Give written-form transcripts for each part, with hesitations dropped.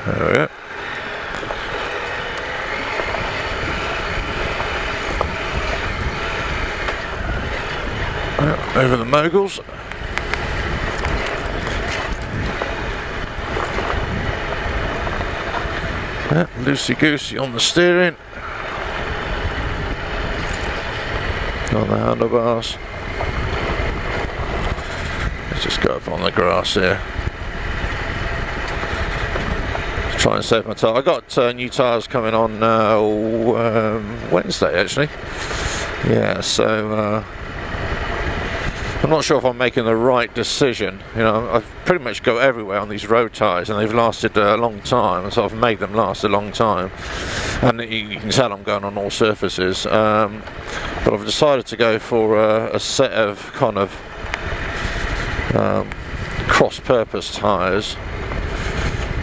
There we go. Over the moguls. Loosey-goosey on the steering. On the handlebars. Let's just go up on the grass here. Try and save my tyre. I got new tyres coming on Wednesday actually. Yeah, so I'm not sure if I'm making the right decision. You know, I've pretty much go everywhere on these road tyres, and they've lasted a long time, so I've made them last a long time. And you can tell I'm going on all surfaces. But I've decided to go for a set of kind of cross-purpose tyres.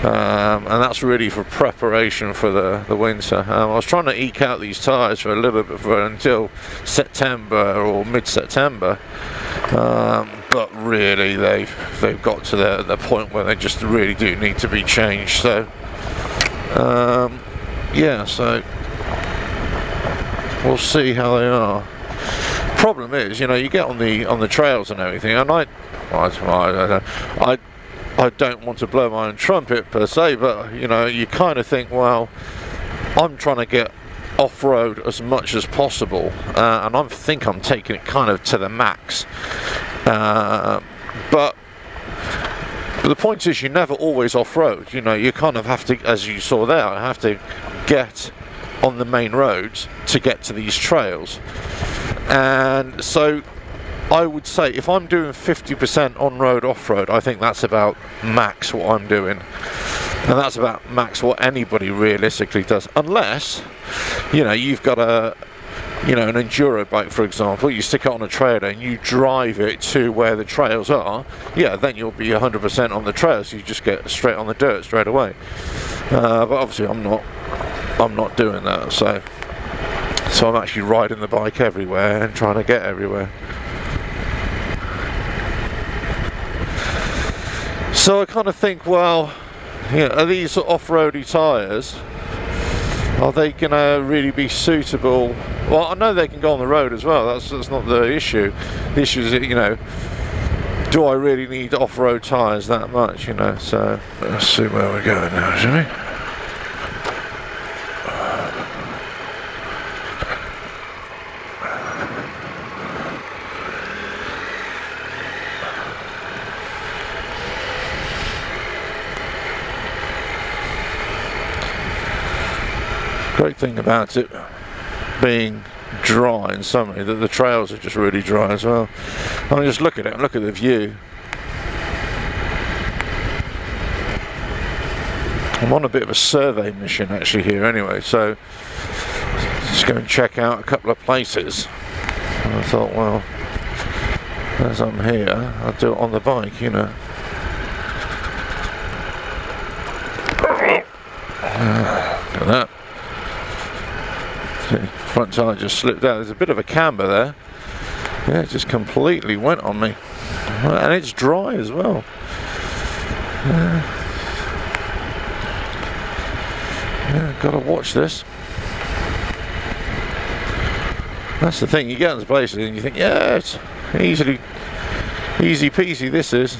And that's really for preparation for the winter. I was trying to eke out these tyres for a little bit until September or mid-September, but really they've got to the point where they just really do need to be changed. So yeah, so we'll see how they are. Problem is, you know, you get on the trails and everything, and I don't want to blow my own trumpet per se, but you know, you kind of think, well, I'm trying to get off-road as much as possible, and I think I'm taking it kind of to the max. But the point is, you never always off-road. You know, you kind of have to, as you saw there, I have to get on the main roads to get to these trails, and so I would say if I'm doing 50% on-road, off-road, I think that's about max what I'm doing. And that's about max what anybody realistically does. Unless, you know, you've got an enduro bike, for example, you stick it on a trailer and you drive it to where the trails are, yeah, then you'll be 100% on the trails. You just get straight on the dirt straight away. But obviously I'm not doing that, so I'm actually riding the bike everywhere and trying to get everywhere. So I kind of think, well, you know, are these off-roady tyres, are they going to really be suitable? Well, I know they can go on the road as well, that's not the issue. The issue is, you know, do I really need off-road tyres that much, you know? So let's see where we're going now, shall we? Great thing about it being dry in summer, that the trails are just really dry as well. I mean, just look at it, look at the view. I'm on a bit of a survey mission actually here anyway, so just go and check out a couple of places. And I thought, well, as I'm here, I'll do it on the bike, you know. Look at that. Front tire just slipped out. There's a bit of a camber there. Yeah, it just completely went on me. And it's dry as well. Yeah, gotta watch this. That's the thing, you get into places and you think, yeah, it's easy peasy this is.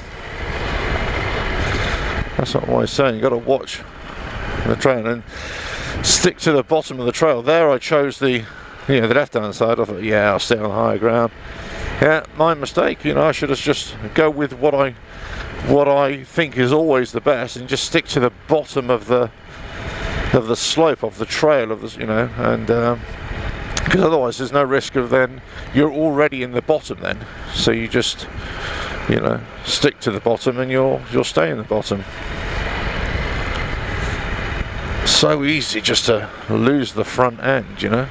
That's not what I was saying, you gotta watch the train and stick to the bottom of the trail. There I chose the left hand side. I thought, yeah, I'll stay on higher ground. Yeah, my mistake, you know, I should have just go with what I think is always the best and just stick to the bottom of the slope of the trail of this, you know, and because otherwise there's no risk of then you're already in the bottom then, so you just, you know, stick to the bottom and you'll stay in the bottom. So easy just to lose the front end, you know.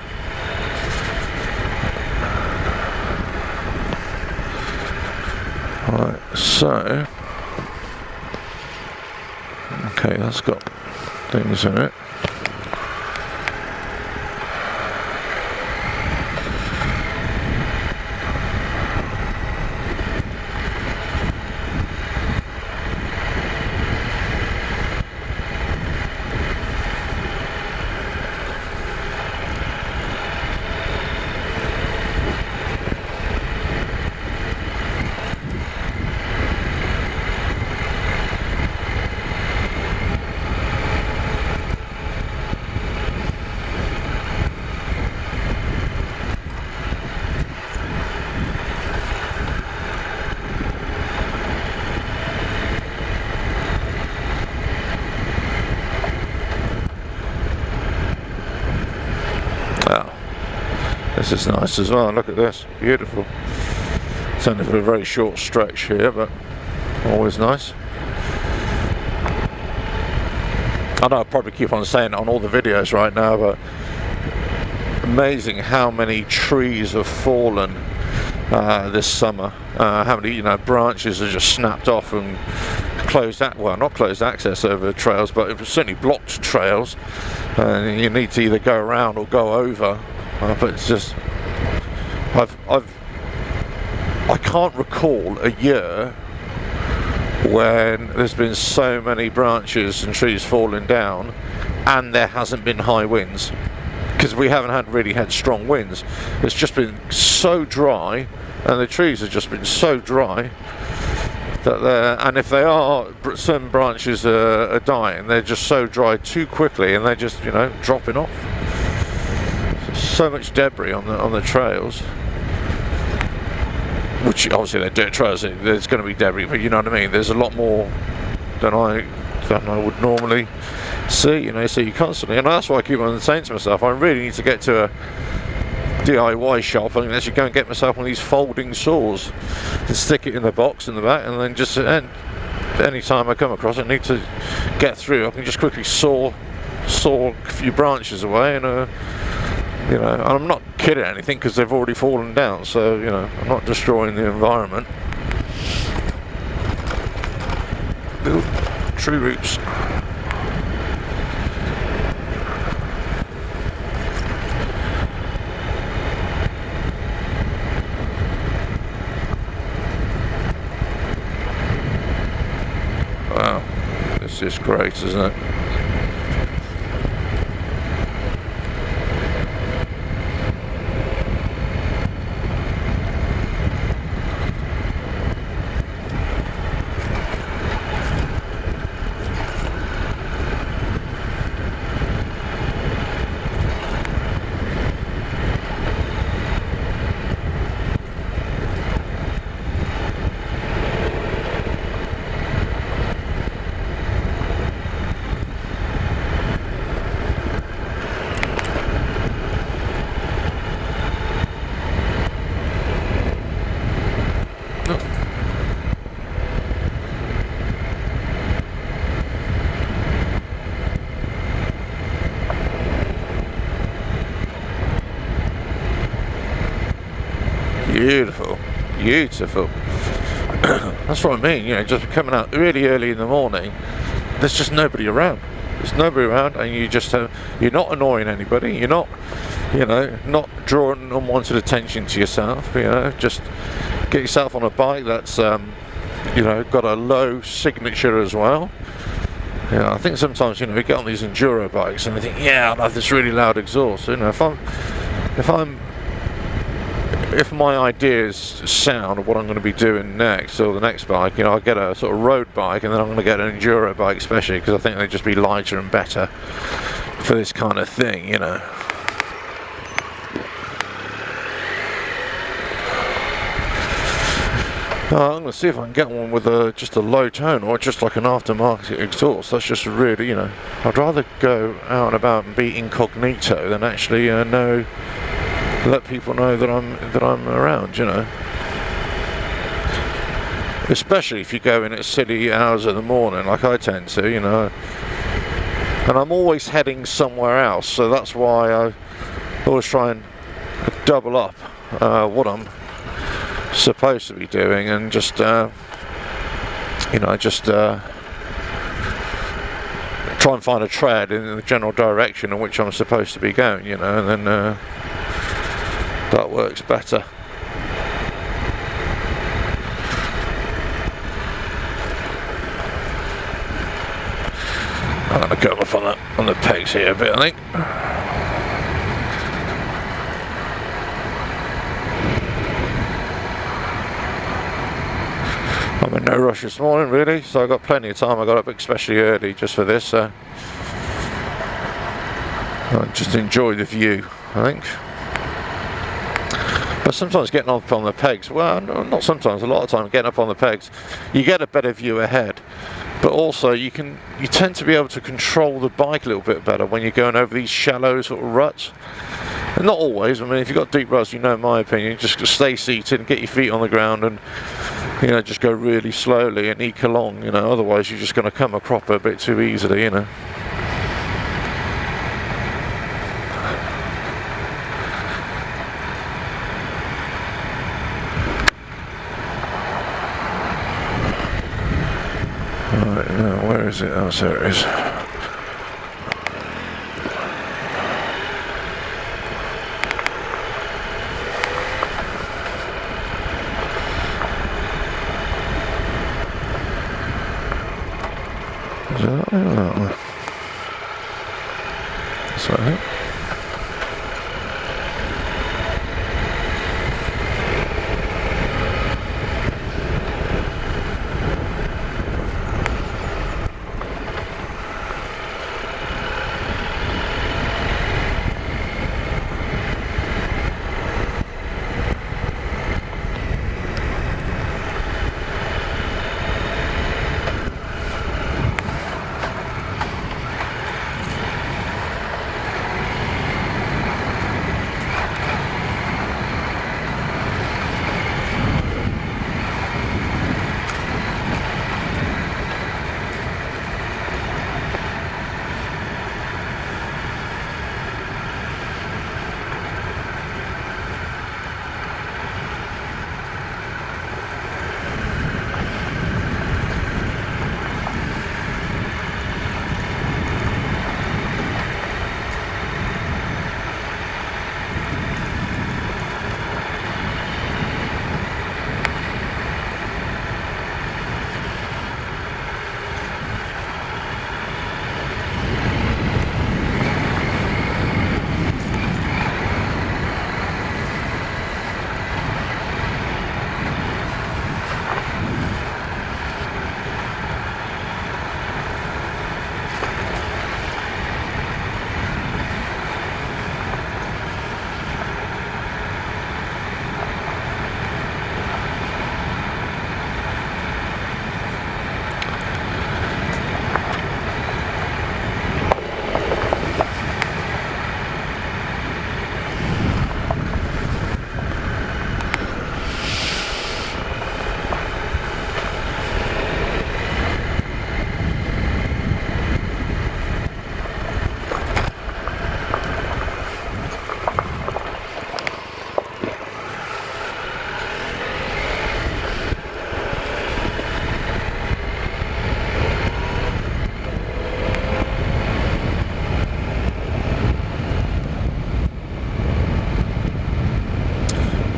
Right, so okay, that's got things in it. This is nice as well. Look at this, beautiful. It's only for a very short stretch here, but always nice. I know I probably keep on saying it on all the videos right now, but amazing how many trees have fallen this summer. How many, you know, branches are just snapped off and closed, well, not closed access over trails, but it was certainly blocked trails. And you need to either go around or go over. But it's just, I can't recall a year when there's been so many branches and trees falling down and there hasn't been high winds, because we haven't really had strong winds. It's just been so dry, and the trees have just been so dry that and if they are, certain branches are dying, they're just so dry too quickly, and they're just, you know, dropping off. So much debris on the trails, which obviously they're dirt trails, there's going to be debris, but you know what I mean, there's a lot more than I would normally see, you know, see constantly. And that's why I keep on saying to myself, I really need to get to a DIY shop and actually go and get myself one of these folding saws and stick it in the box in the back, and then just any time I come across it, I need to get through, I can just quickly saw a few branches away, and you know, and I'm not kidding anything, because they've already fallen down, so, you know, I'm not destroying the environment. Little tree roots. Wow, this is great, isn't it? Beautiful, beautiful. That's what I mean, you know, just coming out really early in the morning, there's just nobody around. There's nobody around, and you just you're not annoying anybody, you're not, you know, not drawing unwanted attention to yourself, you know, just get yourself on a bike that's, you know, got a low signature as well. You know, I think sometimes, you know, we get on these enduro bikes and we think, yeah, I'll have this really loud exhaust. You know, if my ideas sound of what I'm going to be doing next, or the next bike, you know, I'll get a sort of road bike, and then I'm going to get an enduro bike, especially because I think they'd just be lighter and better for this kind of thing, you know. I'm going to see if I can get one with just a low tone, or just like an aftermarket exhaust. That's just really, you know, I'd rather go out and about and be incognito than actually let people know that I'm around, you know. Especially if you go in at silly hours of the morning, like I tend to, you know. And I'm always heading somewhere else, so that's why I always try and double up what I'm supposed to be doing, and just you know, just try and find a tread in the general direction in which I'm supposed to be going, you know, and then that works better. I'm going to go up on the pegs here a bit, I think. I'm in no rush this morning, really, so I've got plenty of time. I got up especially early just for this, so I'll just enjoy the view, I think. But sometimes getting up on the pegs, well, not sometimes, a lot of time getting up on the pegs, you get a better view ahead, but also you tend to be able to control the bike a little bit better when you're going over these shallow sort of ruts. And not always. I mean, if you've got deep ruts, you know my opinion, just stay seated and get your feet on the ground and, you know, just go really slowly and eke along, you know, otherwise you're just going to come a cropper a bit too easily, you know. Right, now, where is it? Oh, there it is. Is that that one? Is that it?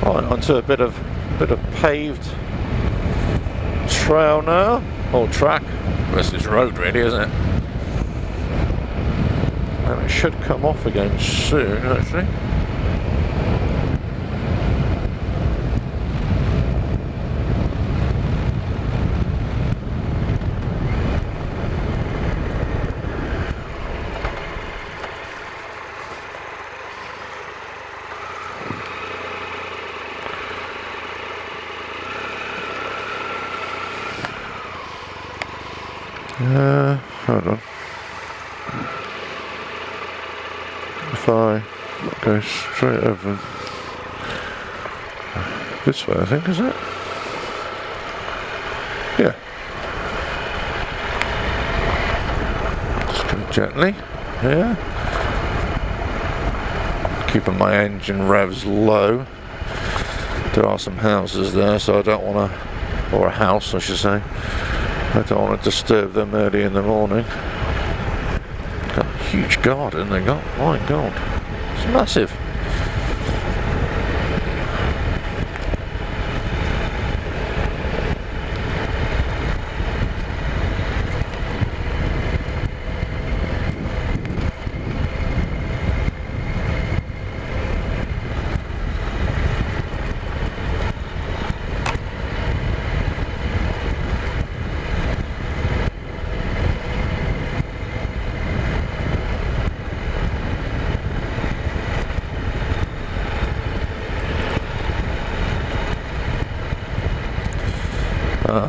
Right, onto a bit of paved trail now, or track. This is road really, isn't it? And it should come off again soon, actually. Hold on. If I go straight over this way, I think, is it? Yeah. Just go gently here. Keeping my engine revs low. There are some houses there, so I don't want to, or a house I should say. I don't want to disturb them early in the morning. Got a huge garden they got, my god. It's massive.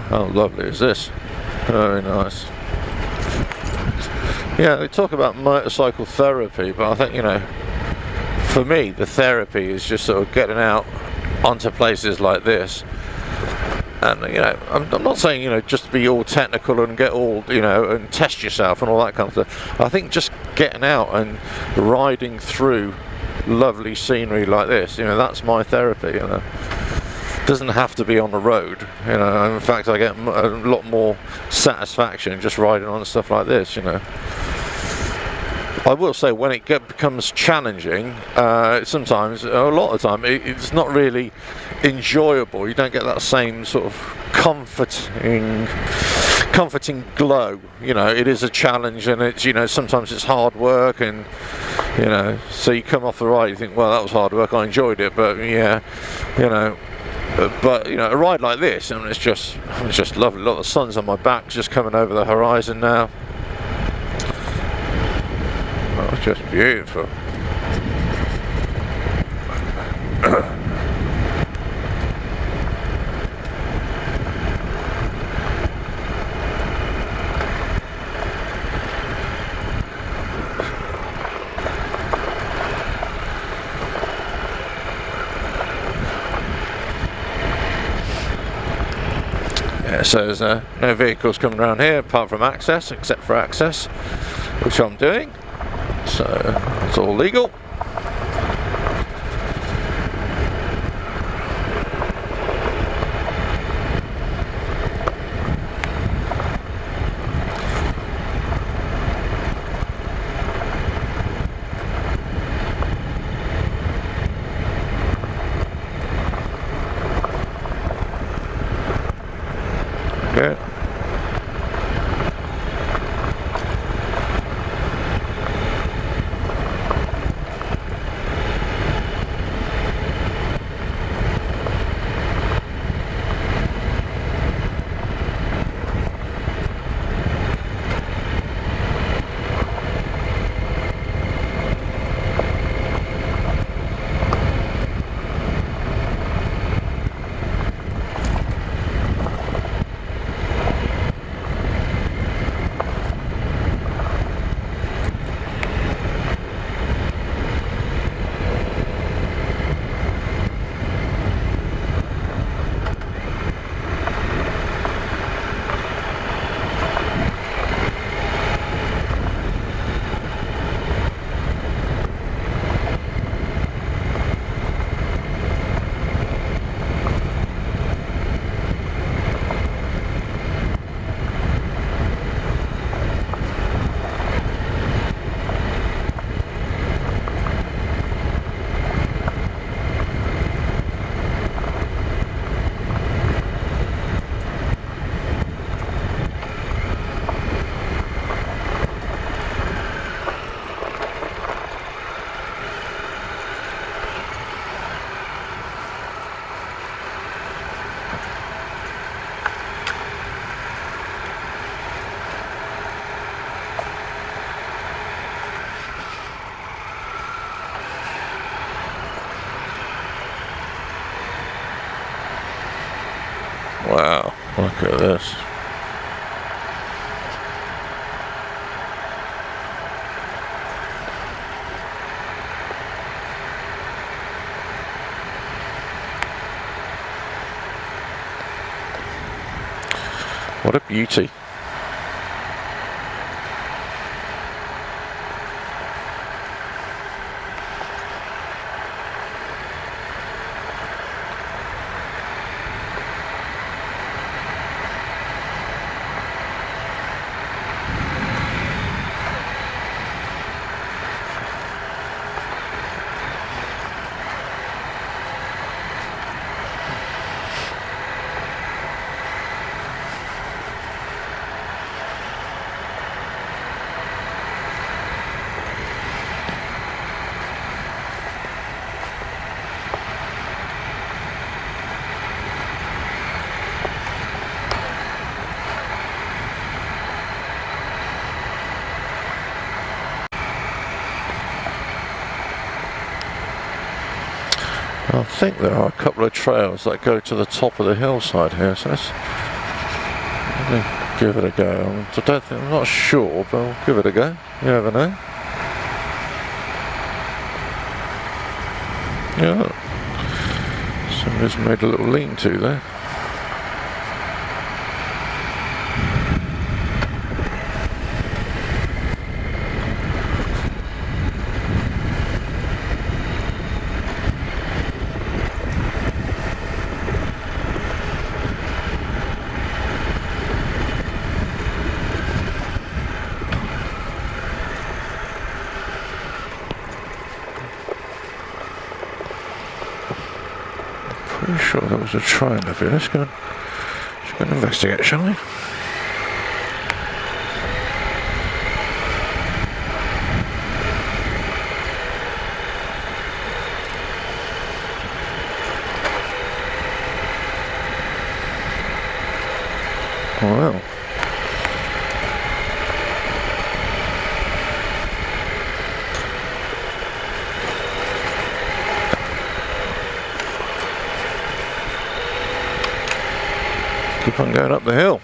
How lovely is this? Very nice. Yeah, they talk about motorcycle therapy, but I think, you know, for me, the therapy is just sort of getting out onto places like this. And you know, I'm not saying, you know, just be all technical and get all, you know, and test yourself and all that kind of stuff. I think just getting out and riding through lovely scenery like this, you know, that's my therapy. You know, it doesn't have to be on the road. You know, in fact, I get a lot more satisfaction just riding on stuff like this. You know, I will say when it becomes challenging, sometimes, a lot of the time, it's not really enjoyable. You don't get that same sort of comforting glow. You know, it is a challenge, and it's, you know, sometimes it's hard work, and you know, so you come off the ride, you think, well, that was hard work, I enjoyed it, but yeah, you know. But you know, a ride like this, and it's just lovely. A lot of the sun's on my back, just coming over the horizon now. Oh, it's just beautiful. So there's no vehicles coming around here apart from access, except for access, which I'm doing, so it's all legal. Yeah. Wow, look at this. What a beauty. I think there are a couple of trails that go to the top of the hillside here, so let's give it a go. I'm not sure, but I'll give it a go. You never know. Yeah. Somebody's made a little lean-to there. Pretty sure there was a train up here. Let's go and investigate, shall we? Well. Keep on going up the hill.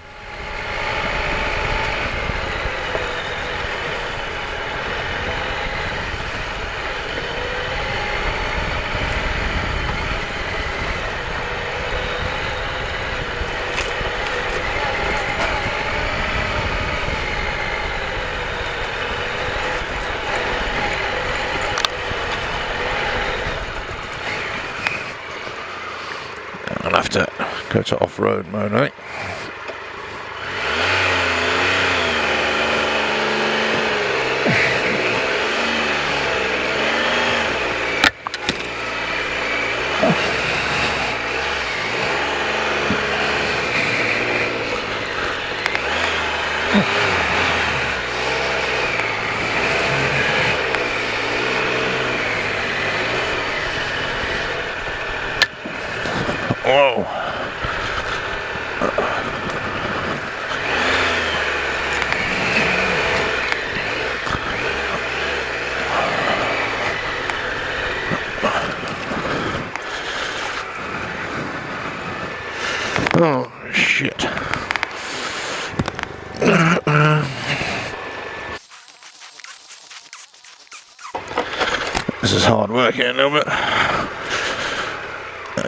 I'll have to go to off-road mode, right? Whoa. Oh, shit. This is hard work here a little bit.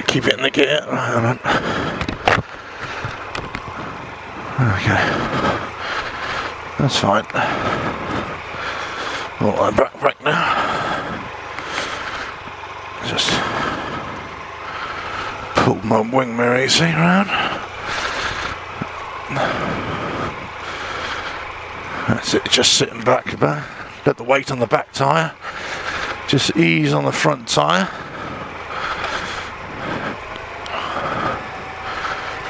Keep it in the gear. Hold on. Okay. That's fine. Oh, I'm back now. Just pull my wing mirror AC around. That's it, just sitting back about. Let the weight on the back tyre. Just ease on the front tyre.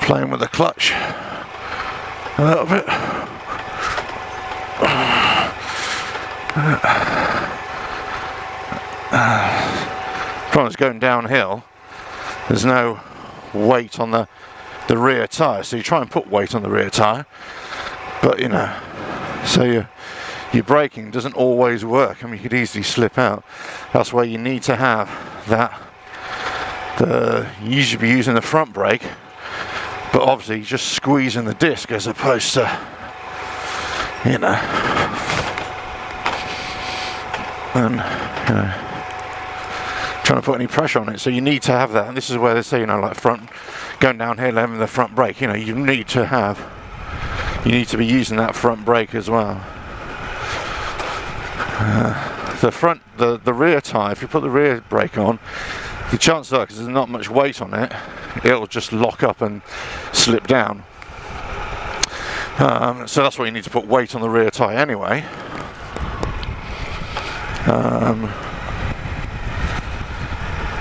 Playing with the clutch a little bit. Problem is going downhill, there's no weight on the rear tyre, so you try and put weight on the rear tyre, but you know, so your braking doesn't always work. I mean, you could easily slip out. That's why you need to have that. You should be using the front brake, but obviously just squeezing the disc as opposed to, you know, and you know, trying to put any pressure on it. So you need to have that, and this is where they say, you know, like front going downhill, having the front brake. You know, you need to be using that front brake as well. The rear tyre, if you put the rear brake on, the chances are, because there's not much weight on it, it'll just lock up and slip down. So that's why you need to put weight on the rear tyre anyway.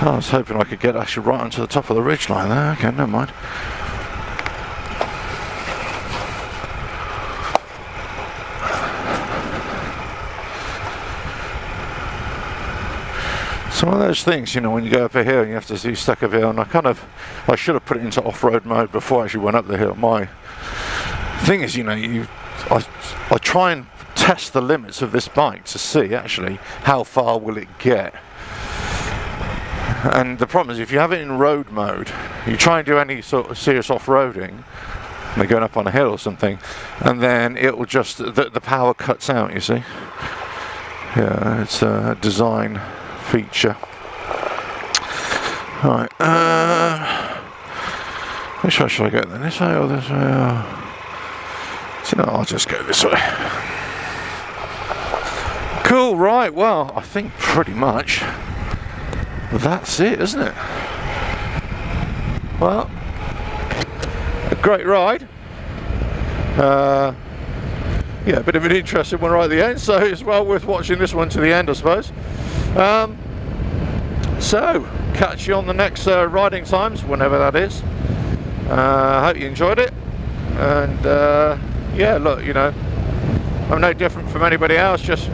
I was hoping I could get actually right onto the top of the ridgeline there. Okay, never mind. It's one of those things, you know, when you go up a hill and you have to do stuck up hill, and I should have put it into off-road mode before I actually went up the hill. My thing is, you know, I try and test the limits of this bike to see actually how far will it get. And the problem is, if you have it in road mode, you try and do any sort of serious off-roading, they're going up on a hill or something, and then it will just, the power cuts out, you see. Yeah, it's a design feature. Right, which way should I go then? This way or this way? So, no, I'll just go this way. Cool, right, well, I think pretty much that's it, isn't it? Well, a great ride. Yeah, a bit of an interesting one right at the end, so it's well worth watching this one to the end, I suppose. So, catch you on the next riding times, whenever that is. Hope you enjoyed it, and yeah, look, you know, I'm no different from anybody else, just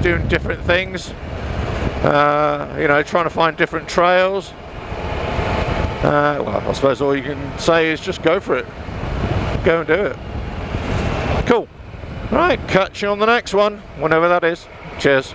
doing different things, you know, trying to find different trails. Well, I suppose all you can say is just go for it, go and do it. Cool. Right, catch you on the next one, whenever that is. Cheers.